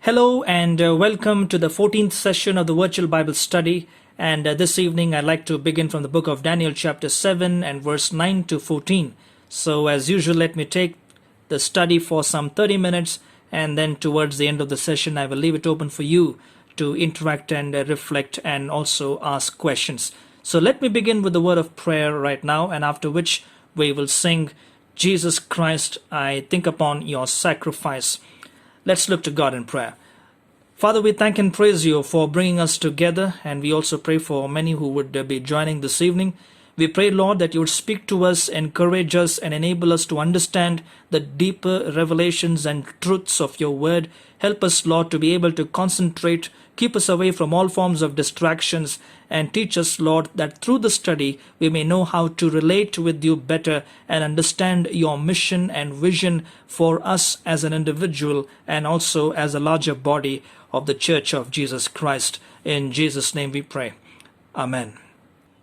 Hello and welcome to the 14th session of the virtual Bible study. And this evening I'd like to begin from the book of Daniel, chapter 7 and verse 9 to 14. So, as usual, let me take the study for some 30 minutes, and then towards the end of the session, I will leave it open for you to interact and reflect and also ask questions. So, let me begin with the word of prayer right now, and after which we will sing, Jesus Christ, I think upon your sacrifice. Let's look to God in prayer. Father, we thank and praise you for bringing us together, and we also pray for many who would be joining this evening. We pray, Lord, that you would speak to us, encourage us, and enable us to understand the deeper revelations and truths of your word. Help us, Lord, to be able to concentrate, keep us away from all forms of distractions, and teach us, Lord, that through the study we may know how to relate with you better and understand your mission and vision for us as an individual and also as a larger body of the Church of Jesus Christ. In Jesus' name we pray. Amen.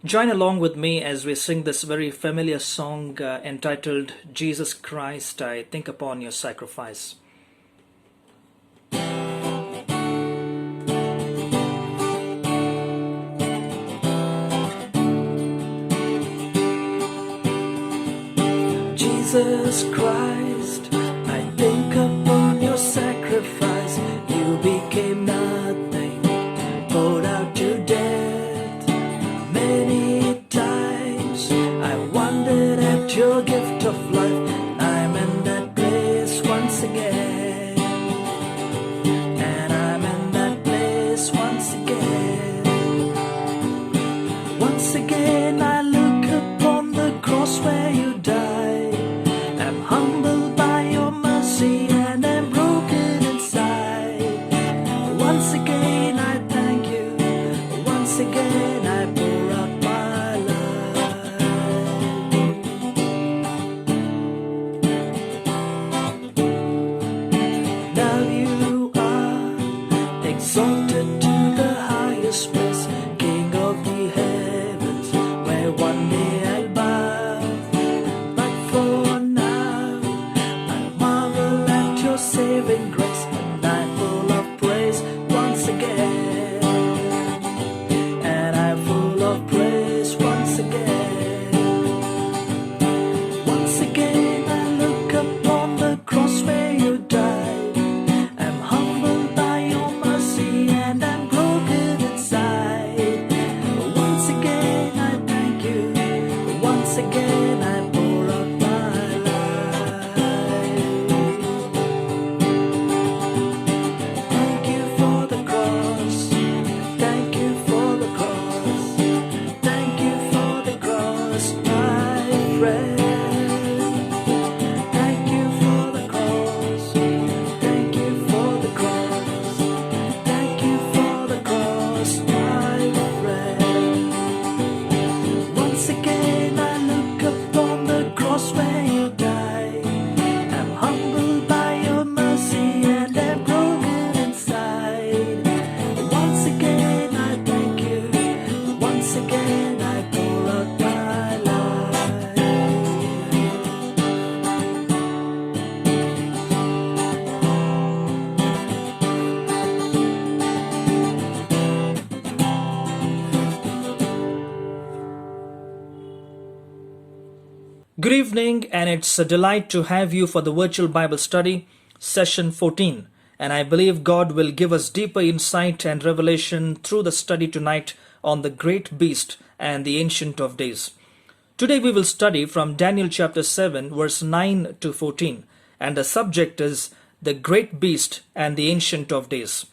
Join along with me as we sing this very familiar song entitled, Jesus Christ, I Think Upon Your Sacrifice. Jesus Christ, I think upon your sacrifice. You became nothing, poured out to death. Many times I wondered at your gift of life, and I'm in that place once again. And I'm in that place once again. Once again I look upon the cross where you died. Humbled by your mercy and I'm broken inside. Once again I thank you. Once again I pour out my life. Now you are exalted to the highest place, King of the heavens, where one day I'll bow. But for saving grace, and I'm full of praise once again. And I'm full of praise once again. Once again I look upon the cross where you died. I'm humbled by your mercy and I'm broken inside. Once again I thank you. Once again I pour out my life. Thank you for the cross. Thank you for the cross. Thank you for the cross, my friend. Thank you for the cross. Thank you for the cross. Thank you for the cross, my friend. Once again I look upon the cross where you died. I'm humbled by your mercy and I'm broken inside. Once again I thank you. Once again I pour out my life. Good evening, and it's a delight to have you for the virtual Bible study, session 14. And I believe God will give us deeper insight and revelation through the study tonight on the great beast and the Ancient of Days. Today we will study from Daniel chapter 7, verse 9 to 14, and the subject is the great beast and the Ancient of Days.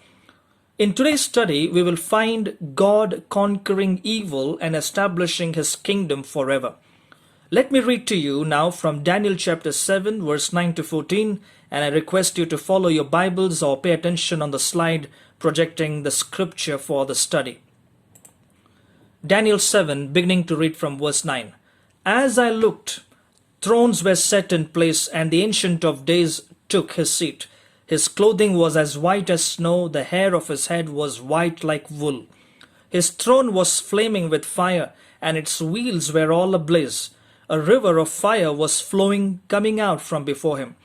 In today's study, we will find God conquering evil and establishing his kingdom forever. Let me read to you now from Daniel chapter 7, verse 9 to 14, and I request you to follow your Bibles or pay attention on the slide projecting the scripture for the study. Daniel 7, beginning to read from verse 9. As I looked, thrones were set in place, and the Ancient of Days took his seat. His clothing was as white as snow, the hair of his head was white like wool. His throne was flaming with fire, and its wheels were all ablaze. A river of fire was flowing, coming out from before him.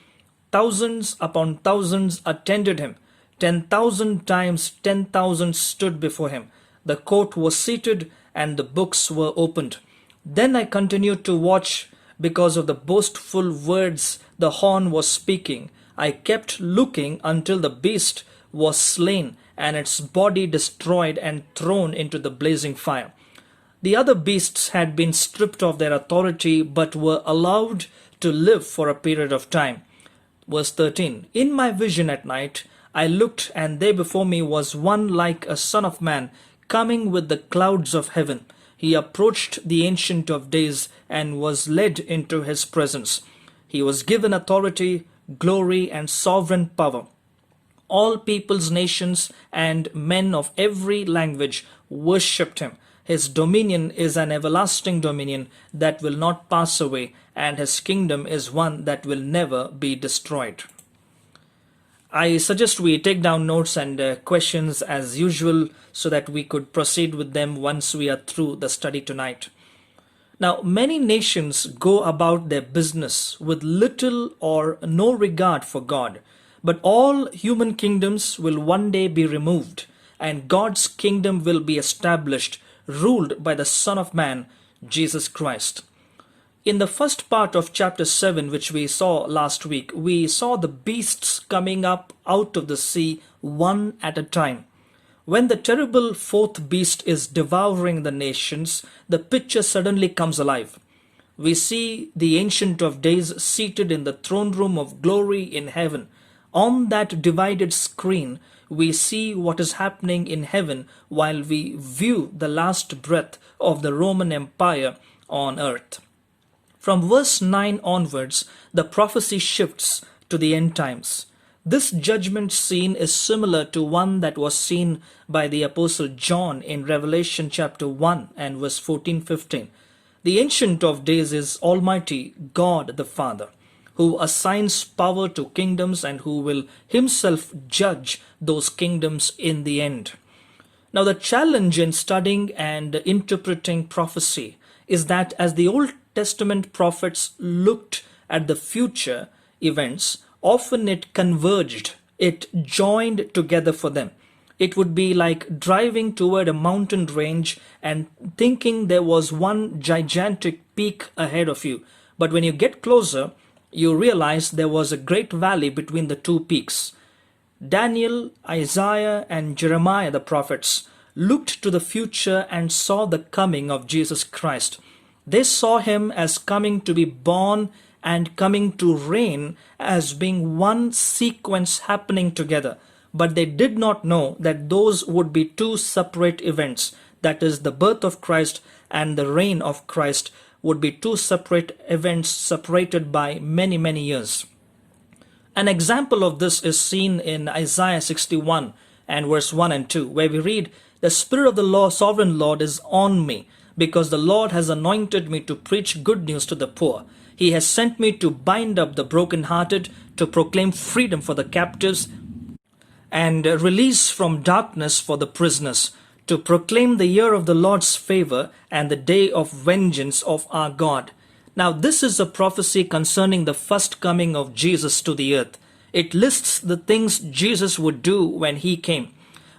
Thousands upon thousands attended him. 10,000 times 10,000 stood before him. The court was seated and the books were opened. Then I continued to watch because of the boastful words the horn was speaking. I kept looking until the beast was slain and its body destroyed and thrown into the blazing fire. The other beasts had been stripped of their authority but were allowed to live for a period of time. Verse 13. In my vision at night, I looked, and there before me was one like a son of man, coming with the clouds of heaven. He approached the Ancient of Days and was led into his presence. He was given authority, glory, and sovereign power. All peoples, nations, and men of every language worshipped him. His dominion is an everlasting dominion that will not pass away, and his kingdom is one that will never be destroyed. I suggest we take down notes and questions as usual so that we could proceed with them once we are through the study tonight. Now, many nations go about their business with little or no regard for God, but all human kingdoms will one day be removed, and God's kingdom will be established, ruled by the Son of Man, Jesus Christ. In the first part of chapter 7, which we saw last week, we saw the beasts coming up out of the sea one at a time. When the terrible fourth beast is devouring the nations, the picture suddenly comes alive. We see the Ancient of Days seated in the throne room of glory in heaven. On that divided screen, we see what is happening in heaven while we view the last breath of the Roman Empire on earth. From verse 9 onwards, the prophecy shifts to the end times. This judgment scene is similar to one that was seen by the Apostle John in Revelation chapter 1 and verse 14-15. The Ancient of Days is Almighty God the Father, who assigns power to kingdoms and who will himself judge those kingdoms in the end. Now, the challenge in studying and interpreting prophecy is that as the Old Testament prophets looked at the future events, often it converged, it joined together for them. It would be like driving toward a mountain range and thinking there was one gigantic peak ahead of you. But when you get closer, you realize there was a great valley between the two peaks. Daniel, Isaiah, and Jeremiah, the prophets, looked to the future and saw the coming of Jesus Christ. They saw him as coming to be born and coming to reign as being one sequence happening together. But they did not know that those would be two separate events. That is, the birth of Christ and the reign of Christ would be two separate events separated by many, many years. An example of this is seen in Isaiah 61 and verse 1 and 2, where we read, "The Spirit of the Lord, sovereign Lord is on me, because the Lord has anointed me to preach good news to the poor. He has sent me to bind up the brokenhearted, to proclaim freedom for the captives, and release from darkness for the prisoners, to proclaim the year of the Lord's favor and the day of vengeance of our God." Now, this is a prophecy concerning the first coming of Jesus to the earth. It lists the things Jesus would do when he came.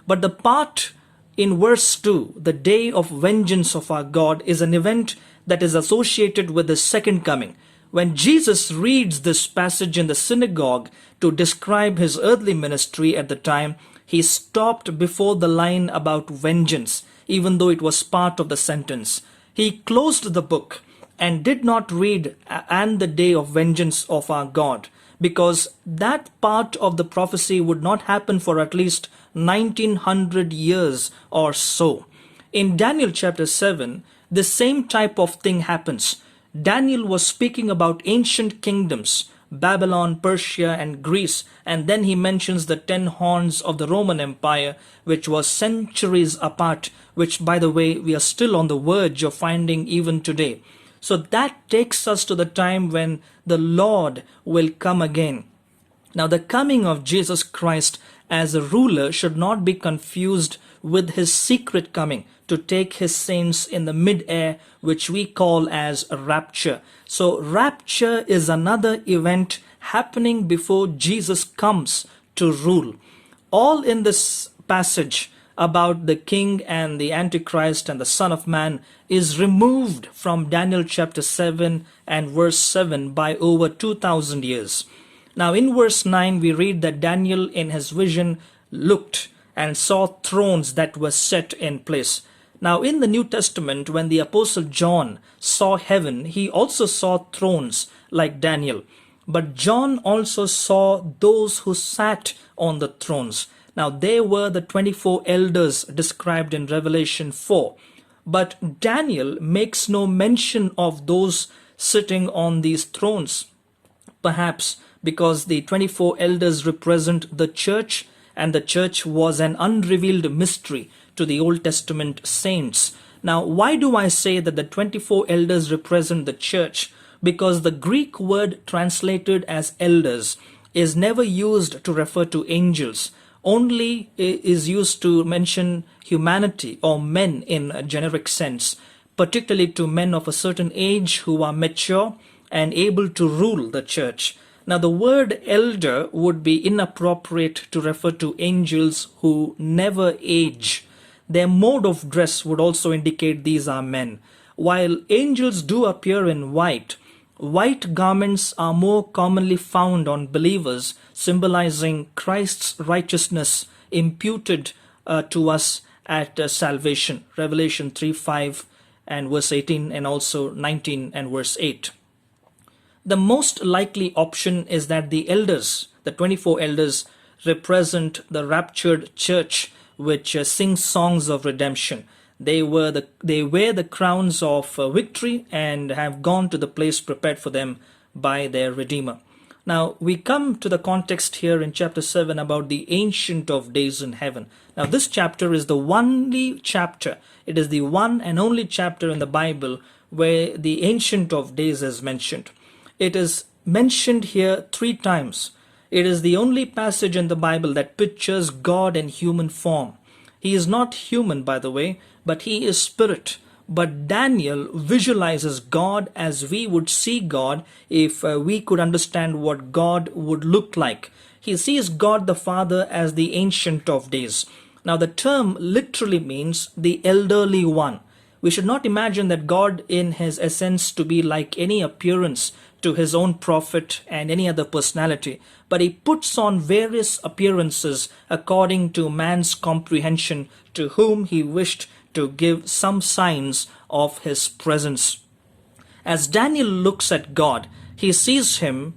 But the part in verse 2, the day of vengeance of our God, is an event that is associated with the second coming. When Jesus reads this passage in the synagogue to describe his earthly ministry at the time, he stopped before the line about vengeance, even though it was part of the sentence. He closed the book and did not read "and the day of vengeance of our God," because that part of the prophecy would not happen for at least 1900 years or so. In Daniel chapter 7, the same type of thing happens. Daniel was speaking about ancient kingdoms, Babylon, Persia, and Greece, and then he mentions the 10 horns of the Roman Empire, which was centuries apart, which, by the way, we are still on the verge of finding even today. So that takes us to the time when the Lord will come again. Now, the coming of Jesus Christ as a ruler should not be confused with his secret coming to take his saints in the mid-air, which we call as a rapture. So rapture is another event happening before Jesus comes to rule. all in this passage about the king and the Antichrist and the Son of Man is removed from Daniel chapter 7 and verse 7 by over 2000 years. Now in verse 9 we read that Daniel in his vision looked and saw thrones that were set in place. Now in the New Testament, when the Apostle John saw heaven, he also saw thrones like Daniel. But John also saw those who sat on the thrones. Now they were the 24 elders described in Revelation 4. But Daniel makes no mention of those sitting on these thrones. Perhaps because the 24 elders represent the church, and the church was an unrevealed mystery to the Old Testament saints. Now, why do I say that the 24 elders represent the church? Because the Greek word translated as elders is never used to refer to angels, only is used to mention humanity or men in a generic sense, particularly to men of a certain age who are mature and able to rule the church. Now, the word elder would be inappropriate to refer to angels who never age. Their mode of dress would also indicate these are men. While angels do appear in white, white garments are more commonly found on believers, symbolizing Christ's righteousness imputed to us at salvation. Revelation 3:5 and verse 18, and also 19 and verse 8. The most likely option is that the elders, the 24 elders, represent the raptured church, which sings songs of redemption. They wear the crowns of victory and have gone to the place prepared for them by their Redeemer. Now, we come to the context here in chapter 7 about the Ancient of Days in heaven. Now, this chapter is the only chapter, it is the one and only chapter in the Bible where the Ancient of Days is mentioned. It is mentioned here 3 times. It is the only passage in the Bible that pictures God in human form. He is not human, by the way, but he is spirit. But Daniel visualizes God as we would see God if we could understand what God would look like. He sees God the Father as the Ancient of Days. Now, the term literally means the elderly one. We should not imagine that God in his essence to be like any appearance to his own prophet and any other personality, but he puts on various appearances according to man's comprehension, to whom he wished to give some signs of his presence. As Daniel looks at God, he sees him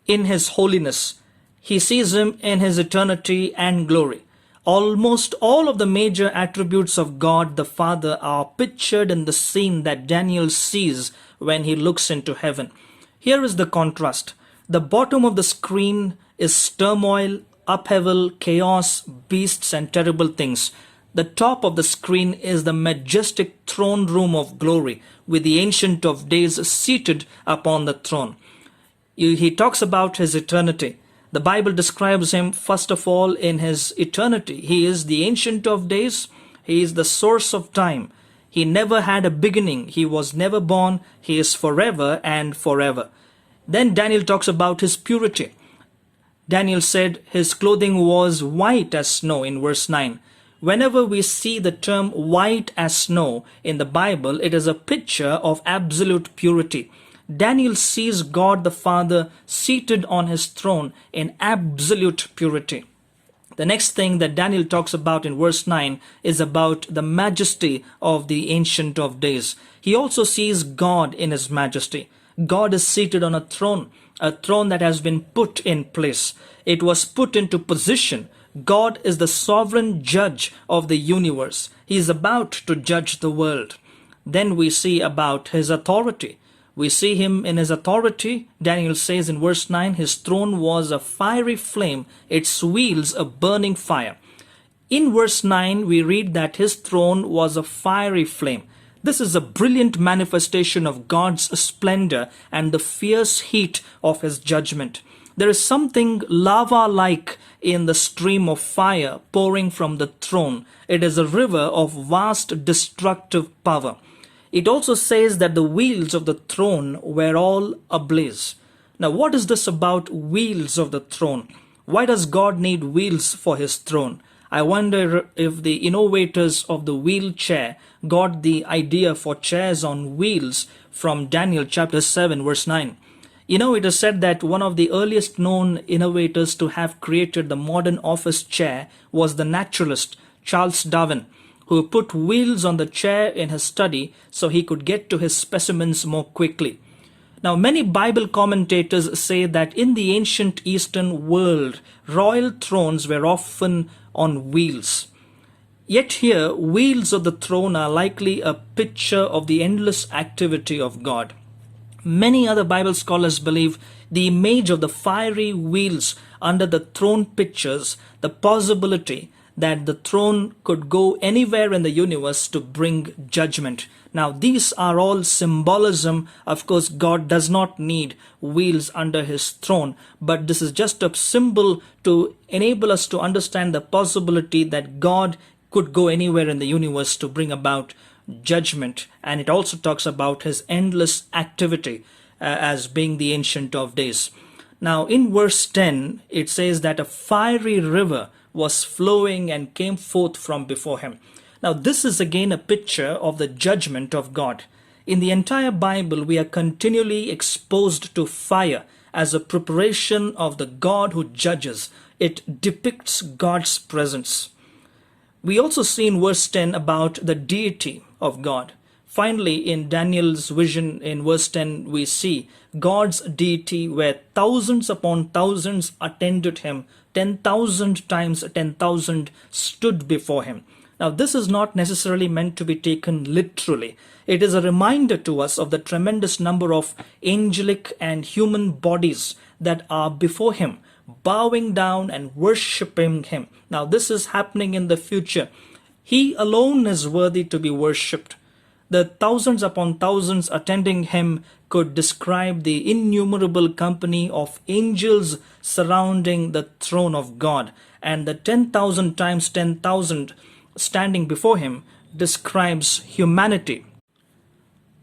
in his holiness. He sees him in his eternity and glory. Almost all of the major attributes of God the Father are pictured in the scene that Daniel sees when he looks into heaven. Here is the contrast. The bottom of the screen is turmoil, upheaval, chaos, beasts, and terrible things. The top of the screen is the majestic throne room of glory, with the Ancient of Days seated upon the throne. He talks about his eternity. The Bible describes him, first of all, in his eternity. He is the Ancient of Days. He is the source of time. He never had a beginning. He was never born. He is forever and forever. Then Daniel talks about his purity. Daniel said his clothing was white as snow in verse 9. Whenever we see the term white as snow in the Bible, it is a picture of absolute purity. Daniel sees God the Father seated on his throne in absolute purity. The next thing that Daniel talks about in verse 9 is about the majesty of the Ancient of Days. He also sees God in his majesty. God is seated on a throne that has been put in place. It was put into position. God is the sovereign judge of the universe. He is about to judge the world. Then we see about his authority. We see him in his authority. Daniel says in verse 9, his throne was a fiery flame, its wheels a burning fire. In verse 9, we read that his throne was a fiery flame. This is a brilliant manifestation of God's splendor and the fierce heat of his judgment. There is something lava-like in the stream of fire pouring from the throne. It is a river of vast destructive power. It also says that the wheels of the throne were all ablaze. Now, what is this about wheels of the throne? Why does God need wheels for his throne? I wonder if the innovators of the wheelchair got the idea for chairs on wheels from Daniel chapter 7 verse 9. It is said that one of the earliest known innovators to have created the modern office chair was the naturalist Charles Darwin, who put wheels on the chair in his study so he could get to his specimens more quickly. Now, many Bible commentators say that in the ancient Eastern world, royal thrones were often on wheels. Yet here, wheels of the throne are likely a picture of the endless activity of God. Many other Bible scholars believe the image of the fiery wheels under the throne pictures the possibility that the throne could go anywhere in the universe to bring judgment. Now, these are all symbolism. Of course, God does not need wheels under his throne, but this is just a symbol to enable us to understand the possibility that God could go anywhere in the universe to bring about judgment. And it also talks about his endless activity as being the Ancient of Days. Now, in verse 10, it says that a fiery river was flowing and came forth from before him. Now, this is again a picture of the judgment of God. In the entire Bible, we are continually exposed to fire as a preparation of the God who judges. It depicts God's presence. We also see in verse 10 about the deity of God. Finally, in Daniel's vision in verse 10, we see God's deity where thousands upon thousands attended him, 10,000 times 10,000 stood before him. Now, this is not necessarily meant to be taken literally. It is a reminder to us of the tremendous number of angelic and human bodies that are before him, bowing down and worshiping him. Now, this is happening in the future. He alone is worthy to be worshipped. The thousands upon thousands attending him could describe the innumerable company of angels surrounding the throne of God. And the 10,000 times 10,000 standing before him describes humanity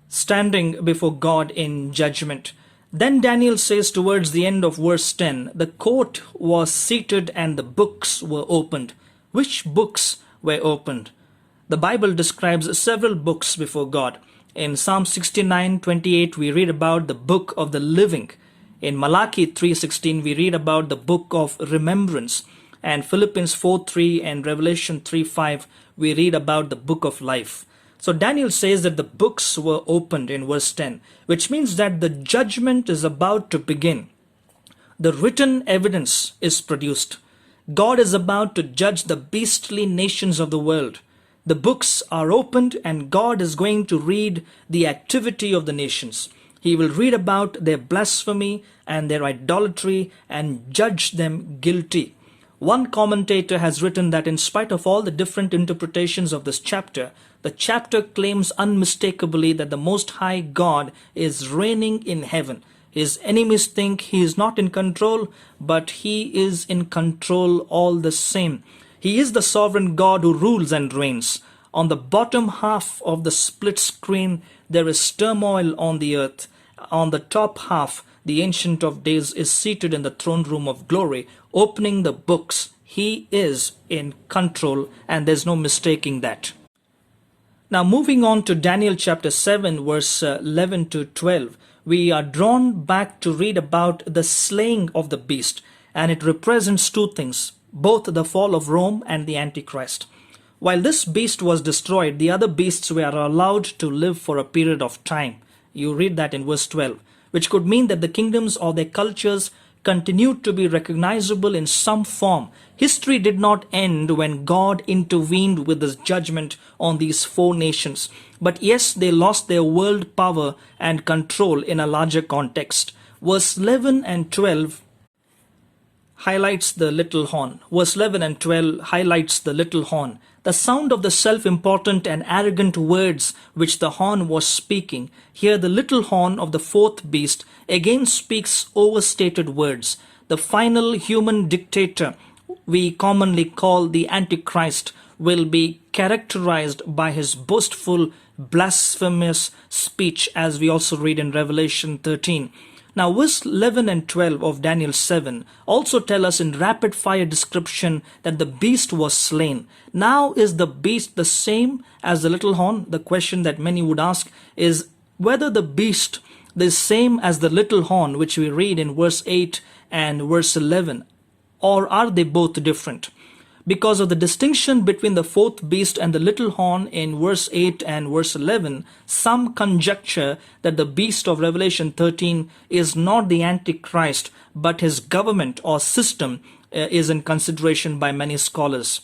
standing before God in judgment. Then Daniel says towards the end of verse 10, the court was seated and the books were opened. Which books were opened? The Bible describes several books before God. In Psalm 69:28, we read about the book of the living. In Malachi 3:16, we read about the book of remembrance. And Philippians 4:3 and Revelation 3:5, we read about the book of life. So Daniel says that the books were opened in verse 10, which means that the judgment is about to begin. The written evidence is produced. God is about to judge the beastly nations of the world. The books are opened and God is going to read the activity of the nations. He will read about their blasphemy and their idolatry and judge them guilty. One commentator has written that in spite of all the different interpretations of this chapter, the chapter claims unmistakably that the Most High God is reigning in heaven. His enemies think he is not in control, but he is in control all the same. He is the sovereign God who rules and reigns. On the bottom half of the split screen, there is turmoil on the earth. On the top half, the Ancient of Days is seated in the throne room of glory, opening the books. He is in control, and there's no mistaking that. Now, moving on to Daniel chapter 7, verse 11 to 12, we are drawn back to read about the slaying of the beast, and it represents two things, both the fall of Rome and the Antichrist. While this beast was destroyed, the other beasts were allowed to live for a period of time. You read that in verse 12, which could mean that the kingdoms or their cultures continued to be recognizable in some form. History did not end when God intervened with his judgment on these four nations. But yes, they lost their world power and control in a larger context. Verse 11 and 12 highlights the little horn. Verse 11 and 12 highlights the little horn. The sound of the self-important and arrogant words which the horn was speaking. Here the little horn of the fourth beast again speaks overstated words. The final human dictator we commonly call the Antichrist will be characterized by his boastful, blasphemous speech, as we also read in Revelation 13. Now, verse 11 and 12 of Daniel 7 also tell us in rapid fire description that the beast was slain. Now, is the beast the same as the little horn? The question that many would ask is whether the beast the same as the little horn, which we read in verse 8 and verse 11, or are they both different? Because of the distinction between the fourth beast and the little horn in verse 8 and verse 11, some conjecture that the beast of Revelation 13 is not the Antichrist, but his government or system is in consideration by many scholars.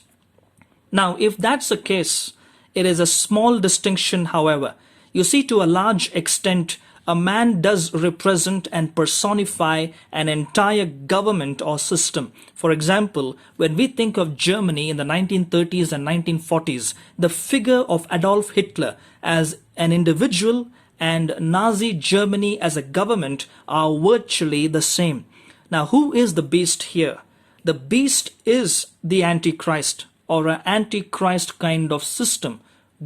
Now, if that's the case, it is a small distinction, however. You see, to a large extent, a man does represent and personify an entire government or system. For example, when we think of Germany in the 1930s and 1940s, the figure of Adolf Hitler as an individual and Nazi Germany as a government are virtually the same. Now, who is the beast here? The beast is the Antichrist, or an Antichrist kind of system,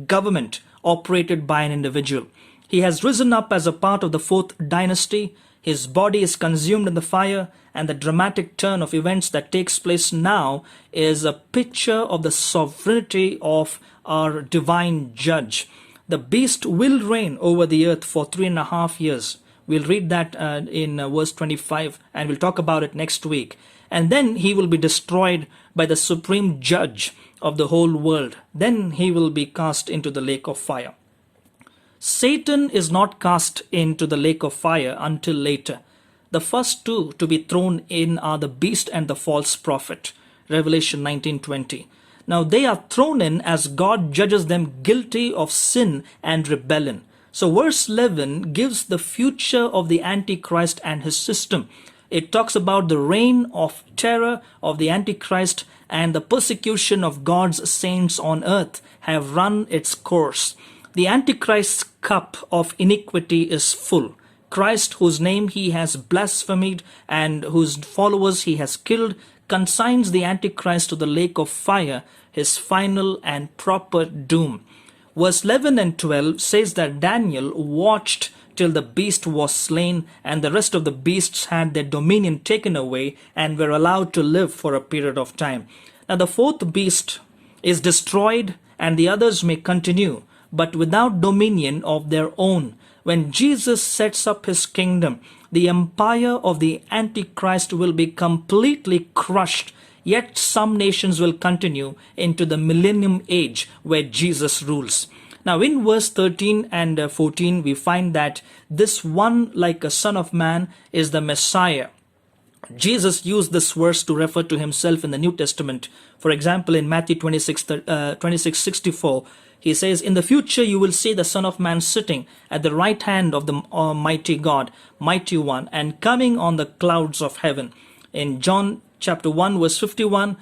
government operated by an individual. He has risen up as a part of the fourth dynasty. His body is consumed in the fire, and the dramatic turn of events that takes place now is a picture of the sovereignty of our divine judge. The beast will reign over the earth for 3.5 years. We'll read that in verse 25, and we'll talk about it next week. And then he will be destroyed by the supreme judge of the whole world. Then he will be cast into the lake of fire. Satan is not cast into the lake of fire until later. The first two to be thrown in are the beast and the false prophet. Revelation 19:20. Now they are thrown in as God judges them guilty of sin and rebellion. So verse 11 gives the future of the Antichrist and his system. It talks about the reign of terror of the Antichrist, and the persecution of God's saints on earth have run its course. The Antichrist's cup of iniquity is full. Christ, whose name he has blasphemed and whose followers he has killed, consigns the Antichrist to the lake of fire, his final and proper doom. Verse 11 and 12 says that Daniel watched till the beast was slain, and the rest of the beasts had their dominion taken away and were allowed to live for a period of time. Now the fourth beast is destroyed, and the others may continue, but without dominion of their own. When Jesus sets up his kingdom, the empire of the Antichrist will be completely crushed, yet some nations will continue into the millennium age where Jesus rules. Now in verse 13 and 14, we find that this one like a son of man is the Messiah. Jesus used this verse to refer to himself in the New Testament. For example, in Matthew 26:64, he says, "In the future you will see the Son of Man sitting at the right hand of the Almighty God, Mighty One, and coming on the clouds of heaven." In John chapter 1 verse 51,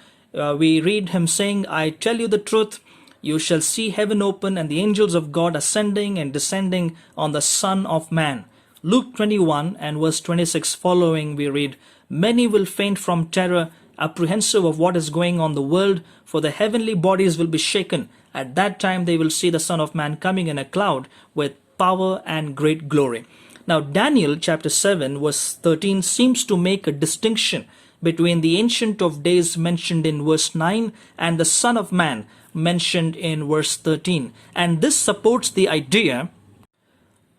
we read him saying, "I tell you the truth, you shall see heaven open and the angels of God ascending and descending on the Son of Man." Luke 21 and verse 26 following, we read, "Many will faint from terror, apprehensive of what is going on in the world, for the heavenly bodies will be shaken. At that time they will see the Son of Man coming in a cloud with power and great glory." Now Daniel chapter 7 verse 13 seems to make a distinction between the Ancient of Days mentioned in verse 9 and the Son of Man mentioned in verse 13. And this supports the idea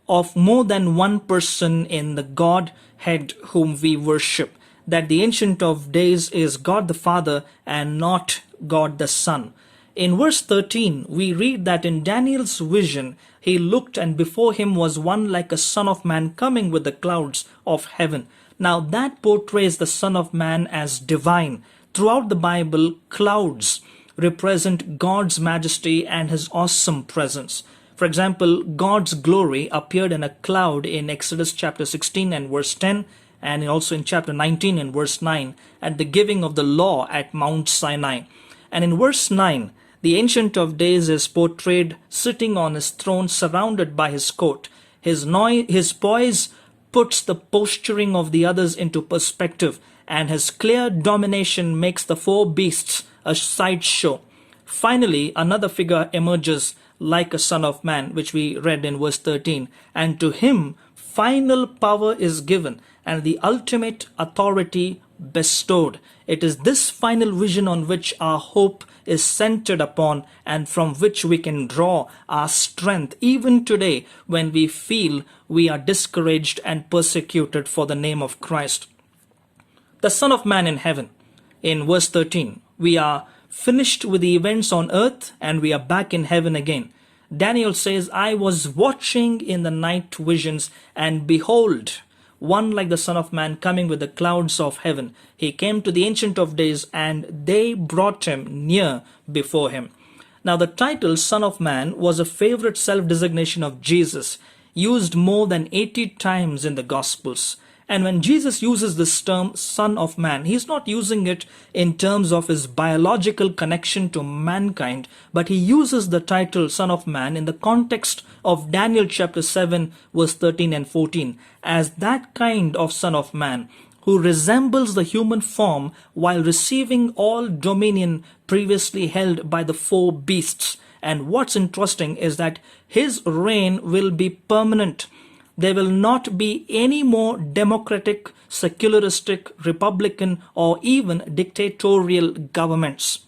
of more than one person in the Godhead whom we worship, that the Ancient of Days is God the Father and not God the Son. In verse 13, we read that in Daniel's vision, he looked, and before him was one like a son of man coming with the clouds of heaven. Now that portrays the Son of Man as divine. Throughout the Bible, clouds represent God's majesty and his awesome presence. For example, God's glory appeared in a cloud in Exodus chapter 16 and verse 10, and also in chapter 19 and verse 9 at the giving of the law at Mount Sinai. And in verse 9, the Ancient of Days is portrayed sitting on his throne surrounded by his court. His poise puts the posturing of the others into perspective, and his clear domination makes the four beasts a sideshow. Finally, another figure emerges like a son of man, which we read in verse 13, and to him final power is given and the ultimate authority bestowed. It is this final vision on which our hope is centered upon and from which we can draw our strength even today when we feel we are discouraged and persecuted for the name of Christ. The Son of Man in heaven. In verse 13, we are finished with the events on earth and we are back in heaven again. Daniel says, I was watching in the night visions, and behold, one like the Son of Man coming with the clouds of heaven. He came to the Ancient of Days, and they brought him near before him. Now the title Son of Man was a favorite self-designation of Jesus, used more than 80 times in the Gospels. And when Jesus uses this term, Son of Man, he's not using it in terms of his biological connection to mankind, but he uses the title Son of Man in the context of Daniel chapter 7, verse 13 and 14, as that kind of Son of Man who resembles the human form while receiving all dominion previously held by the four beasts. And what's interesting is that his reign will be permanent. There will not be any more democratic, secularistic, republican, or even dictatorial governments.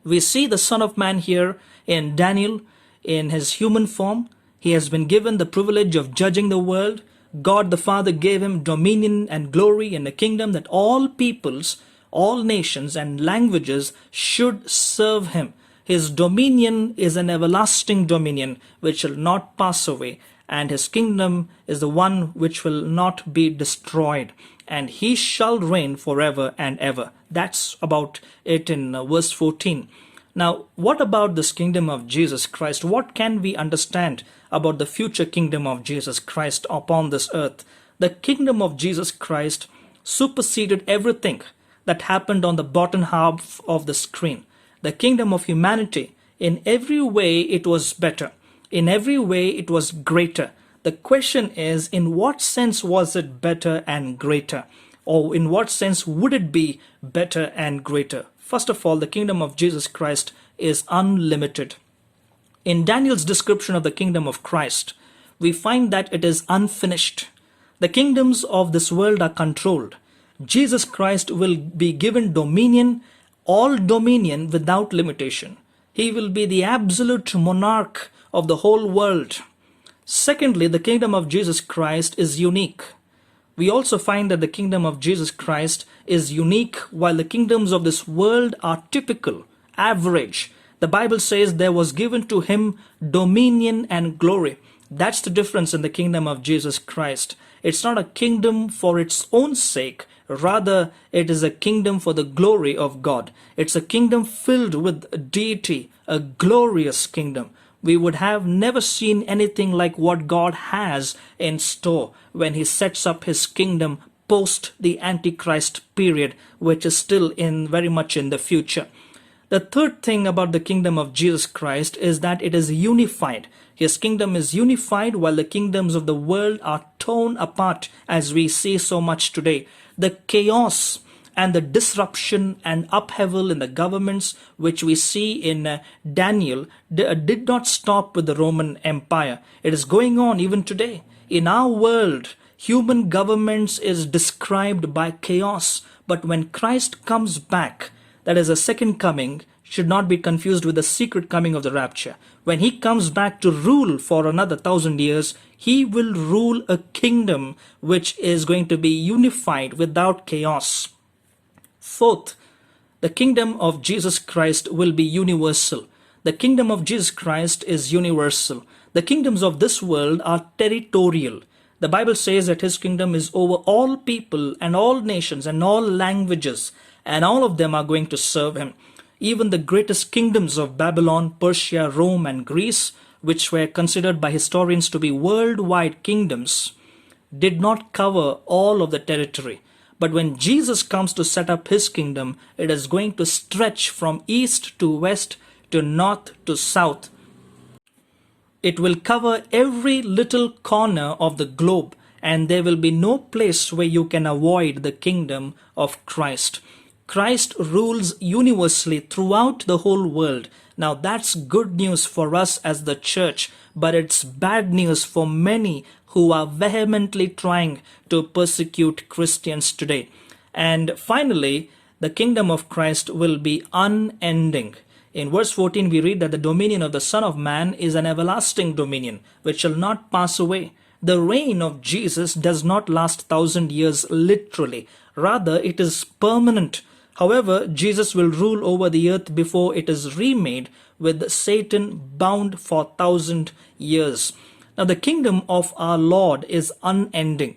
We see the Son of Man here in Daniel in his human form. He has been given the privilege of judging the world. God the Father gave him dominion and glory in a kingdom that all peoples, all nations and languages should serve him. His dominion is an everlasting dominion which shall not pass away, and his kingdom is the one which will not be destroyed, and he shall reign forever and ever. That's about it in verse 14. Now, what about this kingdom of Jesus Christ? What can we understand about the future kingdom of Jesus Christ upon this earth? The kingdom of Jesus Christ superseded everything that happened on the bottom half of the screen. The kingdom of humanity, in every way it was better. In every way it was greater. The question is, in what sense was it better and greater? Or in what sense would it be better and greater? First of all, the kingdom of Jesus Christ is unlimited. In Daniel's description of the kingdom of Christ, we find that it is unfinished. The kingdoms of this world are controlled. Jesus Christ will be given dominion, all dominion without limitation. He will be the absolute monarch of the whole world. Secondly, the kingdom of Jesus Christ is unique. We also find that the kingdom of Jesus Christ is unique, while the kingdoms of this world are typical, average. The Bible says there was given to him dominion and glory. That's the difference in the kingdom of Jesus Christ. It's not a kingdom for its own sake. Rather, it is a kingdom for the glory of God. It's a kingdom filled with deity, a glorious kingdom. We would have never seen anything like what God has in store when he sets up his kingdom post the Antichrist period, which is still very much in the future. The third thing about the kingdom of Jesus Christ is that it is unified. His kingdom is unified while the kingdoms of the world are torn apart, as we see so much today. The chaos and the disruption and upheaval in the governments which we see in Daniel did not stop with the Roman Empire. It is going on even today. In our world, human governments is described by chaos. But when Christ comes back, that is a second coming, should not be confused with the secret coming of the rapture. When he comes back to rule for another 1,000 years, he will rule a kingdom which is going to be unified without chaos. Fourth, the kingdom of Jesus Christ will be universal. The kingdom of Jesus Christ is universal. The kingdoms of this world are territorial. The Bible says that his kingdom is over all people and all nations and all languages, and all of them are going to serve him. Even the greatest kingdoms of Babylon, Persia, Rome, and Greece, which were considered by historians to be worldwide kingdoms, did not cover all of the territory. But when Jesus comes to set up his kingdom, it is going to stretch from east to west to north to south. It will cover every little corner of the globe, and there will be no place where you can avoid the kingdom of Christ. Christ rules universally throughout the whole world. Now that's good news for us as the church, but it's bad news for many who are vehemently trying to persecute Christians today. And finally, the kingdom of Christ will be unending. In verse 14, we read that the dominion of the Son of Man is an everlasting dominion, which shall not pass away. The reign of Jesus does not last 1,000 years literally. Rather, it is permanent. However, Jesus will rule over the earth before it is remade, with Satan bound for 1,000 years. Now, the kingdom of our Lord is unending,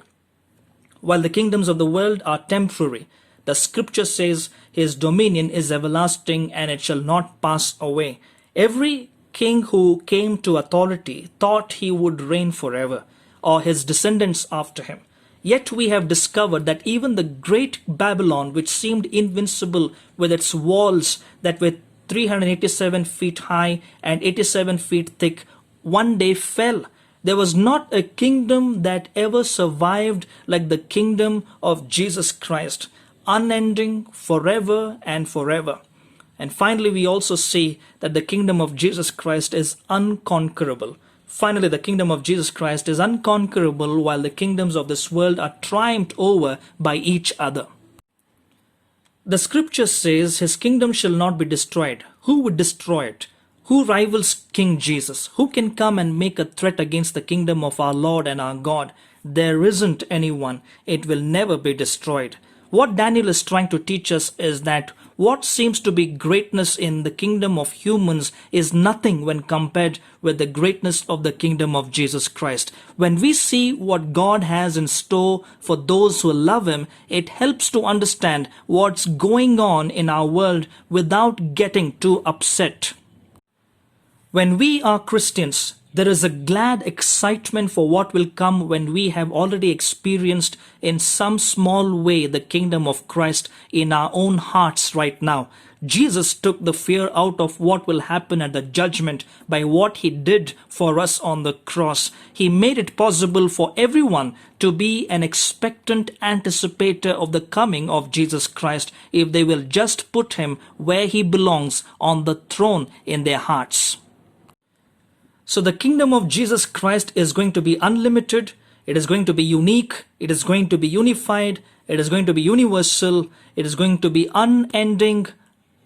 while the kingdoms of the world are temporary. The scripture says his dominion is everlasting and it shall not pass away. Every king who came to authority thought he would reign forever, or his descendants after him. Yet we have discovered that even the great Babylon, which seemed invincible with its walls that were 387 feet high and 87 feet thick, one day fell. There was not a kingdom that ever survived like the kingdom of Jesus Christ, unending forever and forever. And finally, we also see that the kingdom of Jesus Christ is unconquerable. Finally, the kingdom of Jesus Christ is unconquerable, while the kingdoms of this world are triumphed over by each other. The scripture says his kingdom shall not be destroyed. Who would destroy it? Who rivals King Jesus? Who can come and make a threat against the kingdom of our Lord and our God? There isn't anyone. It will never be destroyed. What Daniel is trying to teach us is that what seems to be greatness in the kingdom of humans is nothing when compared with the greatness of the kingdom of Jesus Christ. When we see what God has in store for those who love Him, it helps to understand what's going on in our world without getting too upset. When we are Christians, there is a glad excitement for what will come when we have already experienced in some small way the kingdom of Christ in our own hearts right now. Jesus took the fear out of what will happen at the judgment by what He did for us on the cross. He made it possible for everyone to be an expectant anticipator of the coming of Jesus Christ if they will just put Him where He belongs, on the throne in their hearts. So the kingdom of Jesus Christ is going to be unlimited, it is going to be unique, it is going to be unified, it is going to be universal, it is going to be unending,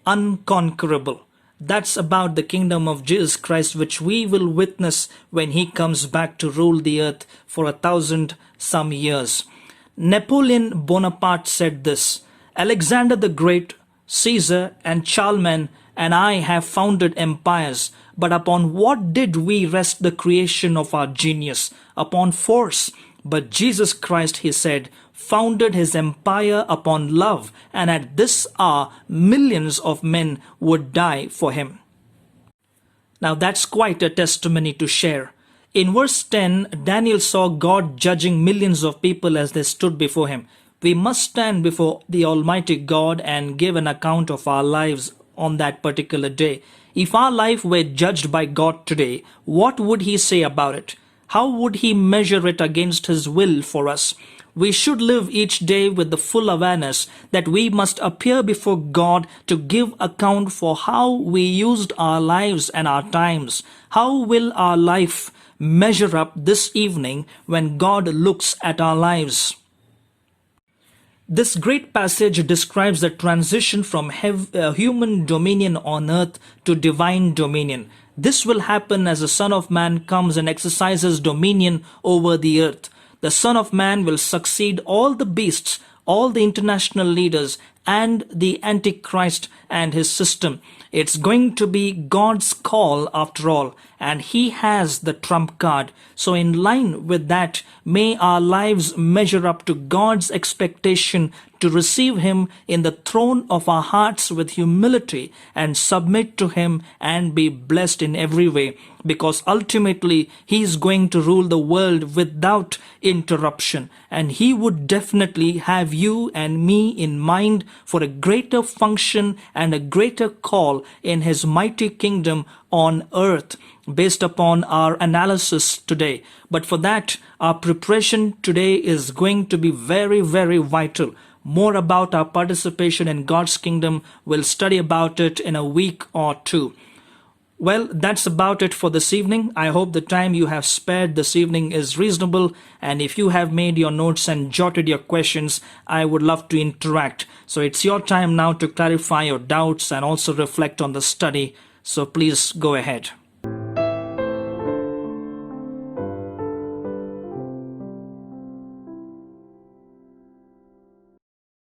unconquerable. That's about the kingdom of Jesus Christ, which we will witness when He comes back to rule the earth for 1,000 some years. Napoleon Bonaparte said this: Alexander the Great, Caesar and Charlemagne and I have founded empires, but upon what did we rest the creation of our genius? Upon force. But Jesus Christ, he said, founded his empire upon love, and at this hour millions of men would die for him. Now that's quite a testimony to share. In verse 10, Daniel saw God judging millions of people as they stood before him. We must stand before the Almighty God and give an account of our lives on that particular day. If our life were judged by God today, what would He say about it? How would He measure it against His will for us? We should live each day with the full awareness that we must appear before God to give account for how we used our lives and our times. How will our life measure up this evening when God looks at our lives? This great passage describes the transition from human dominion on earth to divine dominion. This will happen as the Son of Man comes and exercises dominion over the earth. The Son of Man will succeed all the beasts, all the international leaders, and the Antichrist and his system. It's going to be God's call after all, and He has the trump card. So in line with that, may our lives measure up to God's expectation to receive Him in the throne of our hearts with humility and submit to Him and be blessed in every way, because ultimately He is going to rule the world without interruption, and He would definitely have you and me in mind for a greater function and a greater call in His mighty kingdom on earth based upon our analysis today. But for that, our preparation today is going to be very, very vital. more about our participation in God's kingdom, we'll study about it in a week or two. Well, that's about it for this evening. I hope the time you have spared this evening is reasonable, and if you have made your notes and jotted your questions, I would love to interact. So it's your time now to clarify your doubts and also reflect on the study. So please go ahead.